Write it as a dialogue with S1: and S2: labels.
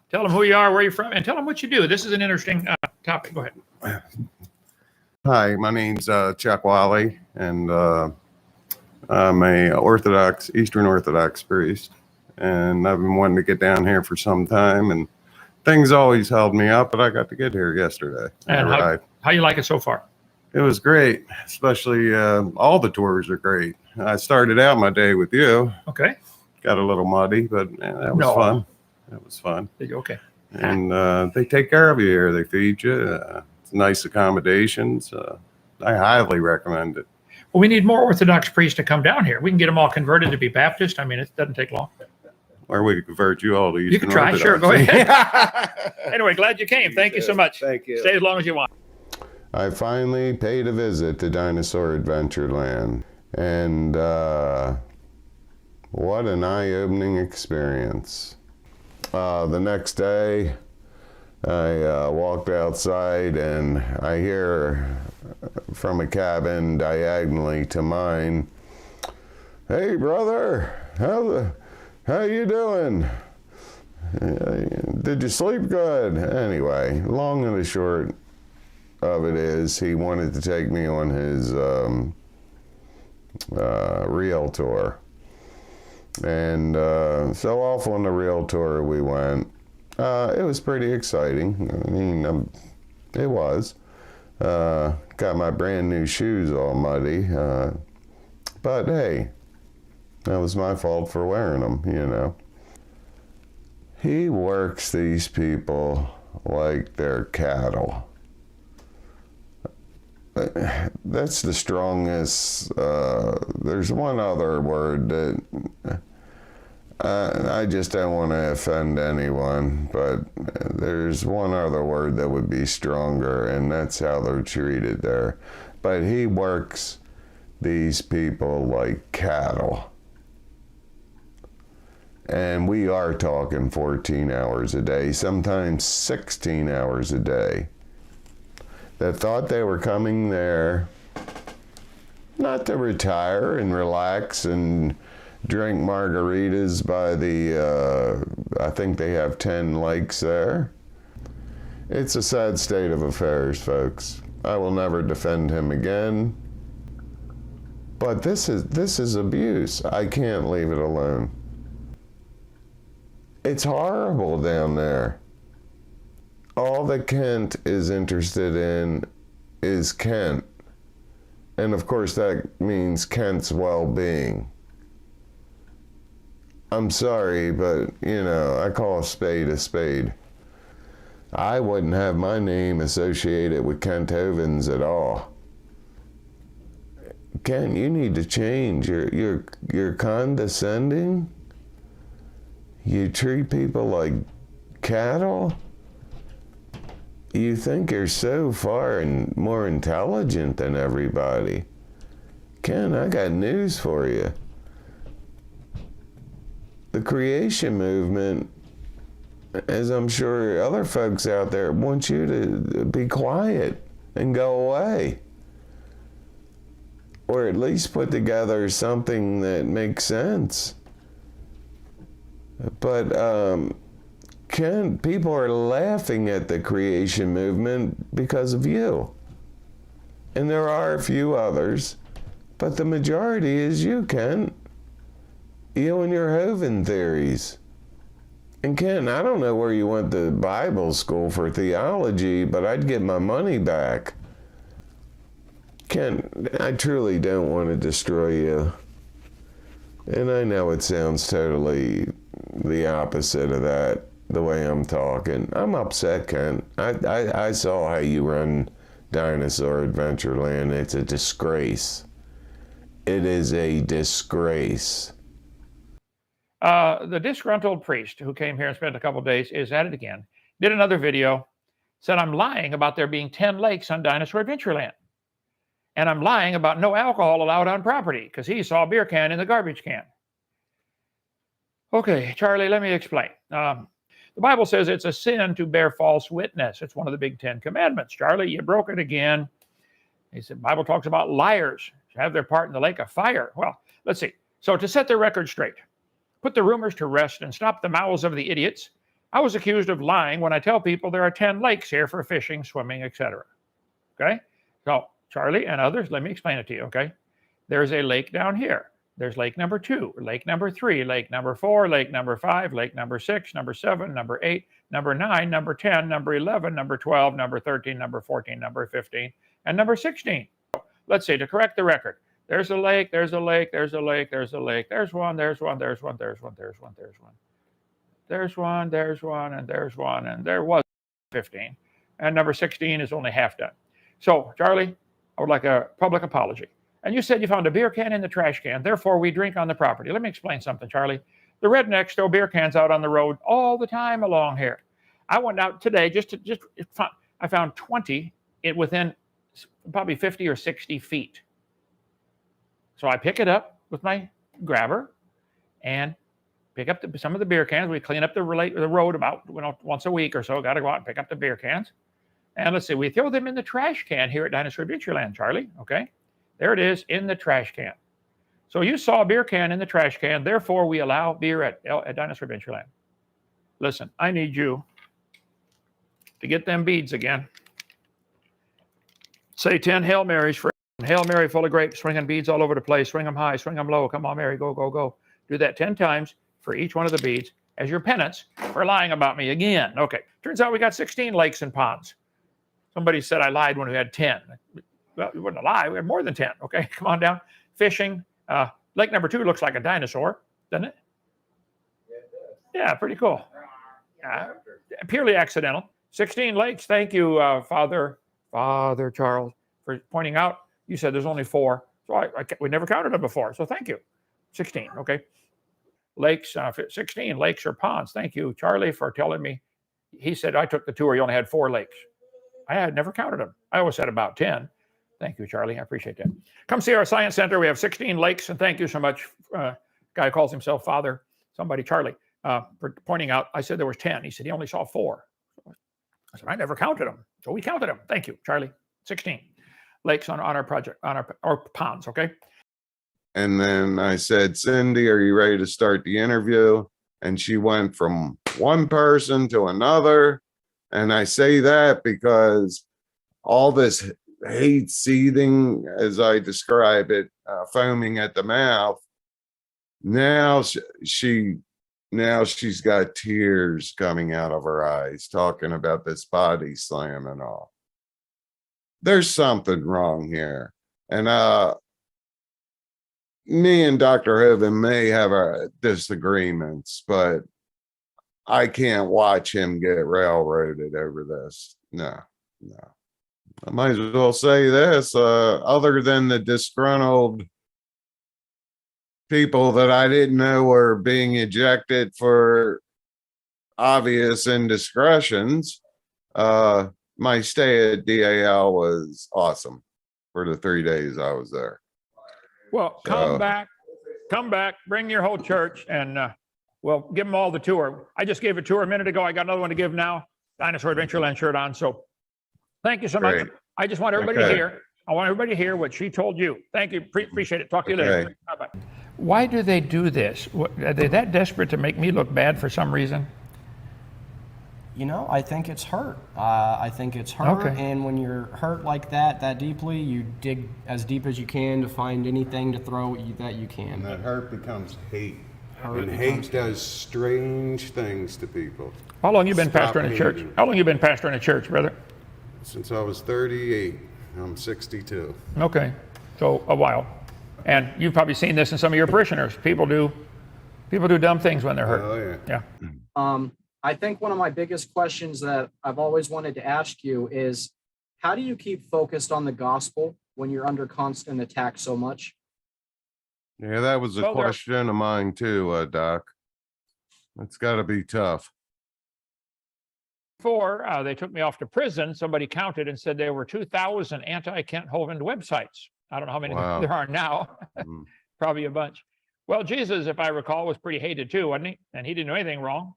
S1: Tell them who you are, where you're from, and tell them what you do. This is an interesting topic. Go ahead.
S2: Hi, my name's Chuck Wally, and I'm a Eastern Orthodox priest, and I've been wanting to get down here for some time, and things always held me up, but I got to get here yesterday.
S1: And how you like it so far?
S2: It was great, especially all the tours are great. I started out my day with you.
S1: Okay.
S2: Got a little muddy, but that was fun. That was fun.
S1: Okay.
S2: And they take care of you here. They feed you. It's nice accommodations. I highly recommend it.
S1: Well, we need more Orthodox priests to come down here. We can get them all converted to be Baptist. I mean, it doesn't take long.
S2: Or we could convert you all to Eastern
S1: You can try.
S2: Orthodox.
S1: Sure, go ahead. Anyway, glad you came. Thank you so much.
S2: Thank you.
S1: Stay as long as you want.
S3: I finally paid a visit to Dinosaur Adventure Land, and what an eye-opening experience. The next day, I walked outside and I hear from a cabin diagonally to mine, "Hey brother, how you doing? Did you sleep good?" Anyway, long and the short of it is, he wanted to take me on his reel tour. And so off on the reel tour we went. It was pretty exciting. I mean, it was. Got my brand new shoes all muddy. But hey, that was my fault for wearing them, you know. He works these people like they're cattle. That's the strongest. There's one other word that I just don't want to offend anyone, but there's one other word that would be stronger, and that's how they're treated there. But he works these people like cattle. And we are talking 14 hours a day, sometimes 16 hours a day, that thought they were coming there not to retire and relax and drink margaritas by the, I think they have 10 lakes there. It's a sad state of affairs, folks. I will never defend him again. But this is abuse. I can't leave it alone. It's horrible down there. All that Kent is interested in is Kent. And of course that means Kent's well-being. I'm sorry, but you know, I call a spade a spade. I wouldn't have my name associated with Kent Hovind's at all. Kent, you need to change. You're condescending. You treat people like cattle. You think you're so far and more intelligent than everybody. Ken, I got news for you. The creation movement, as I'm sure other folks out there, want you to be quiet and go away. Or at least put together something that makes sense. But Ken, people are laughing at the creation movement because of you. And there are a few others, but the majority is you, Ken. You and your Hovind theories. And Ken, I don't know where you went to Bible school for theology, but I'd get my money back. Ken, I truly don't want to destroy you. And I know it sounds totally the opposite of that, the way I'm talking. I'm upset, Kent. I saw how you run Dinosaur Adventure Land. It's a disgrace. It is a disgrace.
S1: The disgruntled priest who came here and spent a couple of days is at it again. Did another video, said I'm lying about there being 10 lakes on Dinosaur Adventure Land. And I'm lying about no alcohol allowed on property because he saw a beer can in the garbage can. Okay, Charlie, let me explain. The Bible says it's a sin to bear false witness. It's one of the big 10 commandments. Charlie, you broke it again. He said, Bible talks about liars who have their part in the lake of fire. Well, let's see. So to set the record straight, put the rumors to rest and stop the mouths of the idiots, I was accused of lying when I tell people there are 10 lakes here for fishing, swimming, etc. Okay? So, Charlie and others, let me explain it to you, okay? There's a lake down here. There's lake number 2, lake number 3, lake number 4, lake number 5, lake number 6, number 7, number 8, number 9, number 10, number 11, number 12, number 13, number 14, number 15, and number 16. Let's see, to correct the record. There's a lake, there's a lake, there's a lake, there's a lake, there's one, there's one, there's one, there's one, there's one, there's one. There's one, there's one, and there's one, and there was 15. And number 16 is only half done. So, Charlie, I would like a public apology. And you said you found a beer can in the trash can, therefore we drink on the property. Let me explain something, Charlie. The rednecks throw beer cans out on the road all the time along here. I went out today I found 20 within probably 50 or 60 feet. So I pick it up with my grabber and pick up some of the beer cans. We clean up the road about once a week or so. Got to go out and pick up the beer cans. And let's see, we throw them in the trash can here at Dinosaur Adventure Land, Charlie. Okay, there it is in the trash can. So you saw a beer can in the trash can. Therefore, we allow beer at Dinosaur Adventure Land. Listen, I need you to get them beads again. Say 10 Hail Marys for Hail Mary full of grapes, swinging beads all over the place. Swing them high, swing them low. Come on, Mary, go, go, go. Do that 10 times for each one of the beads as your penance for lying about me again. Okay, turns out we got 16 lakes and ponds. Somebody said I lied when we had 10. Well, you wouldn't lie. We had more than 10. Okay, come on down. Fishing. Lake number 2 looks like a dinosaur, doesn't it?
S4: Yeah, it does.
S1: Yeah, pretty cool. Purely accidental. 16 lakes. Thank you, Father Charles, for pointing out. You said there's only 4. So we never counted them before. So thank you. 16, okay. Lakes, 16 lakes or ponds. Thank you, Charlie, for telling me. He said I took the tour. You only had 4 lakes. I had never counted them. I always said about 10. Thank you, Charlie. I appreciate that. Come see our science center. We have 16 lakes, and thank you so much. Guy calls himself Father, Charlie, for pointing out. I said there was 10. He said he only saw 4. I said I never counted them. So we counted them. Thank you, Charlie. 16 lakes on our project, on our ponds, okay?
S3: And then I said, Cindy, are you ready to start the interview? And she went from one person to another. And I say that because all this hate seething, as I describe it, foaming at the mouth. Now she's got tears coming out of her eyes, talking about this body slam and all. There's something wrong here. And me and Dr. Hovind may have our disagreements, but I can't watch him get railroaded over this. No. I might as well say this, other than the disgruntled people that I didn't know were being ejected for obvious indiscretions, my stay at DAL was awesome for the 3 days I was there.
S1: Well, come back, bring your whole church, and we'll give them all the tour. I just gave a tour a minute ago. I got another one to give now. Dinosaur Adventure Land shirt on. So thank you so much.
S3: Great.
S1: I just want everybody to hear. I want everybody to hear what she told you. Thank you. Appreciate it. Talk to you later. Bye-bye. Why do they do this? Are they that desperate to make me look bad for some reason?
S4: You know, I think it's hurt. I think it's hurt,
S1: Okay.
S4: And when you're hurt like that deeply, you dig as deep as you can to find anything to throw at you that you
S2: And
S4: can.
S2: that hurt becomes hate.
S4: Hurt
S2: And
S4: becomes
S2: hate does strange things to people.
S1: How long you been
S2: Stop
S1: pastoring a church?
S2: hating.
S1: How long you been pastoring a church, brother?
S2: Since I was 38, I'm 62.
S1: Okay, so a while. And you've probably seen this in some of your parishioners. People do dumb things when they're hurt.
S2: Oh, yeah.
S1: Yeah.
S4: I think one of my biggest questions that I've always wanted to ask you is, how do you keep focused on the gospel when you're under constant attack so much?
S3: Yeah, that was a
S1: Well,
S3: question of mine too, Doc. It's got to be tough.
S1: Before they took me off to prison, somebody counted and said there were 2,000 anti-Kent Hovind websites. I don't know how many
S3: Wow.
S1: there are now.
S3: Mm.
S1: Probably a bunch. Well, Jesus, if I recall, was pretty hated too, wasn't he? And he didn't do anything wrong.